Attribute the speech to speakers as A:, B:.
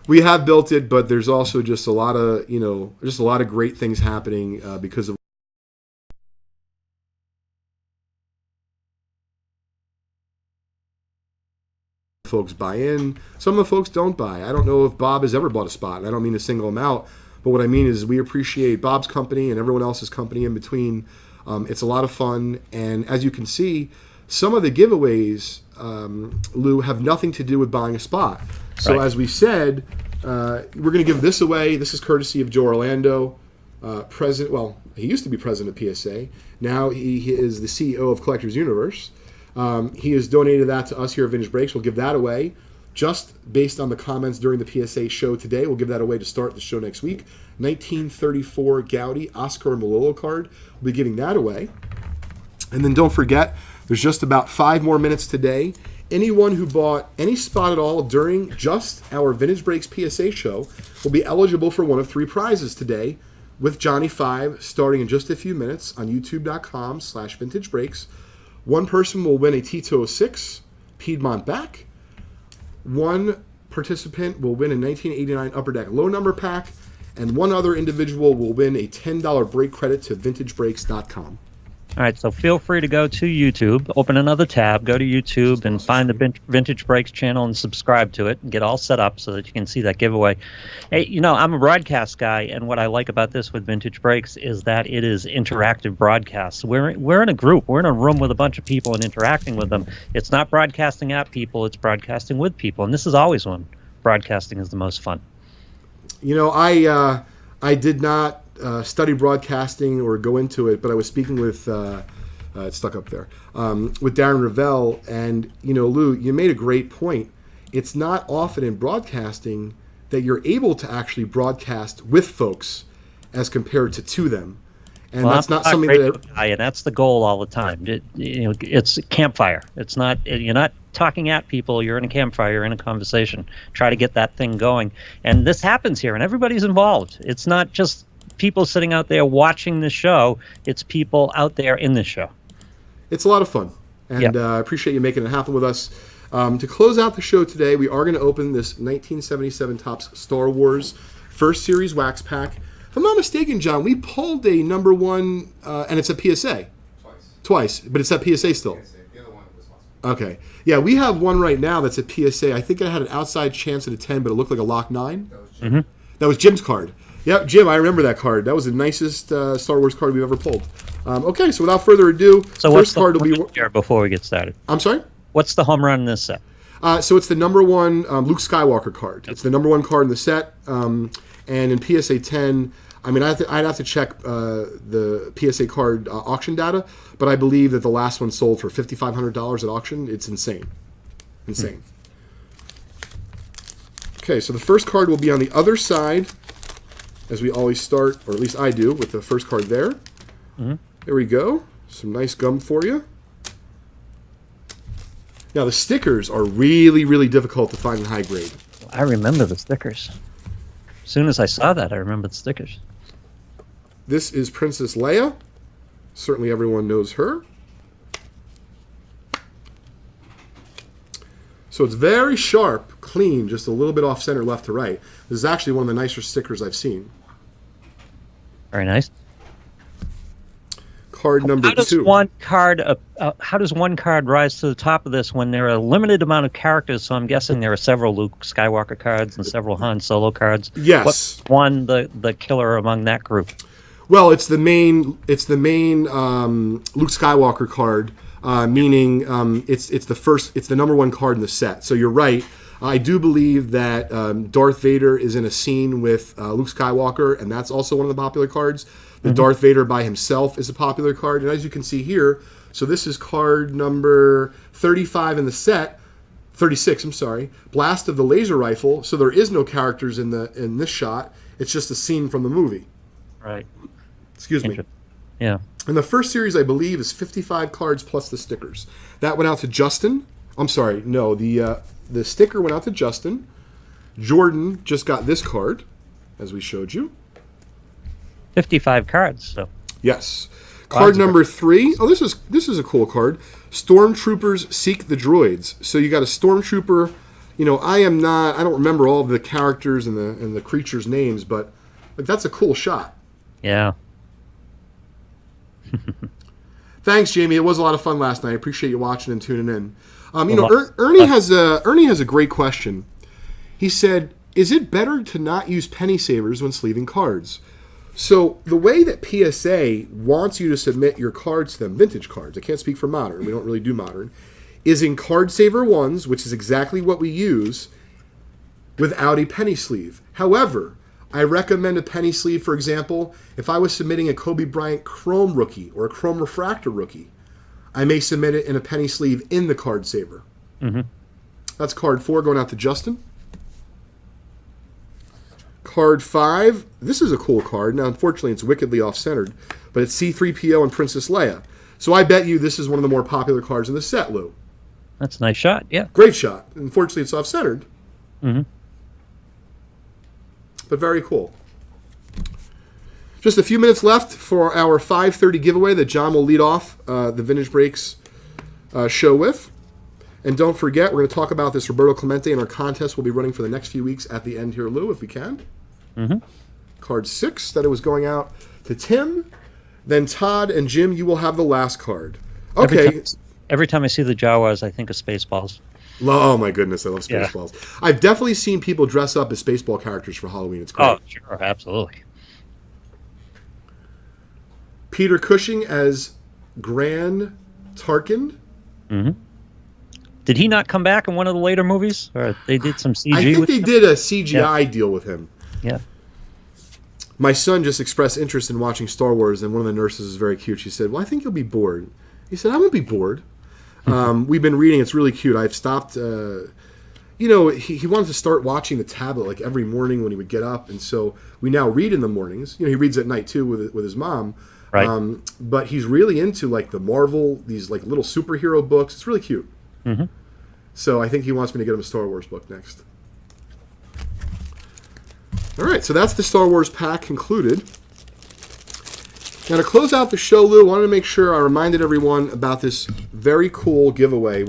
A: We have built it, but there's also just a lot of just a lot of great things happening because of folks buy in. Some of the folks don't buy. I don't know if Bob has ever bought a spot, and I don't mean to single him out, but what I mean is we appreciate Bob's company and everyone else's company in between. It's a lot of fun, and as you can see, some of the giveaways, Lou, have nothing to do with buying a spot. So
B: Right.
A: as we said, we're going to give this away. This is courtesy of Joe Orlando, president. Well, he used to be president of PSA. Now he is the CEO of Collectors Universe. He has donated that to us here at Vintage Breaks. We'll give that away just based on the comments during the PSA show today. We'll give that away to start the show next week. 1934 Gaudi Oscar Malolo card. We'll be giving that away. And then don't forget, there's just about 5 more minutes today. Anyone who bought any spot at all during just our Vintage Breaks PSA show will be eligible for one of 3 prizes today with Johnny 5 starting in just a few minutes on youtube.com/Vintage Breaks. One person will win a T206 Piedmont back. One participant will win a 1989 Upper Deck low number pack. And one other individual will win a $10 break credit to vintagebreaks.com.
B: All right, so feel free to go to YouTube, open another tab, go to YouTube, and find the Vintage Breaks channel and subscribe to it and get all set up so that you can see that giveaway. Hey, I'm a broadcast guy, and what I like about this with Vintage Breaks is that it is interactive broadcasts. We're in a group. We're in a room with a bunch of people and interacting with them. It's not broadcasting at people. It's broadcasting with people, and this is always when broadcasting is the most fun.
A: I did not study broadcasting or go into it, but I was speaking with it's stuck up there with Darren Ravel, and Lou, you made a great point. It's not often in broadcasting that you're able to actually broadcast with folks as compared to them, and that's not something that.
B: And that's the goal all the time. It's a campfire. It's not. You're not talking at people. You're in a campfire. You're in a conversation. Try to get that thing going, and this happens here, and everybody's involved. It's not just people sitting out there watching the show. It's people out there in the show.
A: It's a lot of fun, and I appreciate you making it happen with us. To close out the show today, we are going to open this 1977 Topps Star Wars First Series Wax Pack. If I'm not mistaken, John, we pulled a number 1, and it's a PSA. Twice, but it's that PSA still.
C: The other one was last one.
A: Okay. Yeah, we have one right now that's a PSA. I think it had an outside chance at a 10, but it looked like a lock 9. That was Jim's card. Yep, Jim, I remember that card. That was the nicest Star Wars card we've ever pulled. Okay, so without further ado,
B: So
A: first card will be.
B: here before we get started?
A: I'm sorry?
B: What's the home run in this set?
A: So it's the number 1 Luke Skywalker card. It's the number 1 card in the set. And in PSA 10, I mean, I'd have to check the PSA card auction data, but I believe that the last one sold for $5,500 at auction. It's insane. Insane. Okay, so the first card will be on the other side, as we always start, or at least I do, with the first card there. There we go. Some nice gum for you. Now, the stickers are really, really difficult to find in high grade.
B: I remember the stickers. As soon as I saw that, I remember the stickers.
A: This is Princess Leia. Certainly everyone knows her. So it's very sharp, clean, just a little bit off center left to right. This is actually one of the nicer stickers I've seen.
B: Very nice.
A: Card number
B: How does
A: 2.
B: how does one card rise to the top of this when there are a limited amount of characters? So I'm guessing there are several Luke Skywalker cards and several Han Solo cards.
A: Yes.
B: What's one the killer among that group?
A: Well, it's the main Luke Skywalker card, meaning it's the number 1 card in the set. So you're right. I do believe that Darth Vader is in a scene with Luke Skywalker, and that's also one of the popular cards. The Darth Vader by himself is a popular card, and as you can see here, so this is card number 35 in the set, 36. I'm sorry. Blast of the Laser Rifle. So there is no characters in this shot. It's just a scene from the movie.
B: Right.
A: Excuse me.
B: Yeah.
A: And the first series, I believe, is 55 cards plus the stickers. That went out to Justin. I'm sorry, no, the sticker went out to Justin. Jordan just got this card, as we showed you.
B: 55 cards. So.
A: Yes. Card number 3. Oh, this is a cool card. Stormtroopers Seek the Droids. So you got a Stormtrooper I don't remember all of the characters and the creatures' names, but like that's a cool shot.
B: Yeah.
A: Thanks, Jamie. It was a lot of fun last night. I appreciate you watching and tuning in. Ernie has a great question. He said, "Is it better to not use penny savers when sleeving cards?" So the way that PSA wants you to submit your cards to them, vintage cards, I can't speak for modern, we don't really do modern, is in card saver ones, which is exactly what we use, without a penny sleeve. However, I recommend a penny sleeve, for example, if I was submitting a Kobe Bryant Chrome rookie or a Chrome Refractor rookie, I may submit it in a penny sleeve in the card saver.
B: Mm-hmm.
A: That's card 4 going out to Justin. Card 5, this is a cool card. Now, unfortunately, it's wickedly off-centered, but it's C-3PO and Princess Leia. So I bet you this is one of the more popular cards in the set, Lou.
B: That's a nice shot, yeah.
A: Great shot. Unfortunately, it's off-centered.
B: Mm-hmm.
A: But very cool. Just a few minutes left for our 5:30 giveaway that John will lead off the Vintage Breaks show with. And don't forget, we're going to talk about this Roberto Clemente and our contest we'll be running for the next few weeks at the end here, Lou, if we can.
B: Mm-hmm.
A: Card 6, that it was going out to Tim. Then Todd and Jim, you will have the last card. Okay.
B: Every time I see the Jawas, I think of Spaceballs.
A: Oh my goodness, I love Spaceballs. Yeah. I've definitely seen people dress up as Spaceball characters for Halloween. It's great.
B: Oh, sure, absolutely.
A: Peter Cushing as Gran Tarkin.
B: Mm-hmm. Did he not come back in one of the later movies? Or they did some CG?
A: I think
B: with
A: they
B: him?
A: did a CGI deal with him.
B: Yeah.
A: My son just expressed interest in watching Star Wars, and one of the nurses is very cute. She said, "Well, I think you'll be bored." He said, "I won't be bored." We've been reading. It's really cute. I've stopped. He wanted to start watching the tablet like every morning when he would get up, and so we now read in the mornings. He reads at night too with his mom.
B: Right.
A: But he's really into like the Marvel, these like little superhero books. It's really cute.
B: Mm-hmm.
A: So I think he wants me to get him a Star Wars book next. All right, so that's the Star Wars pack concluded. Now to close out the show, Lou, I wanted to make sure I reminded everyone about this very cool giveaway.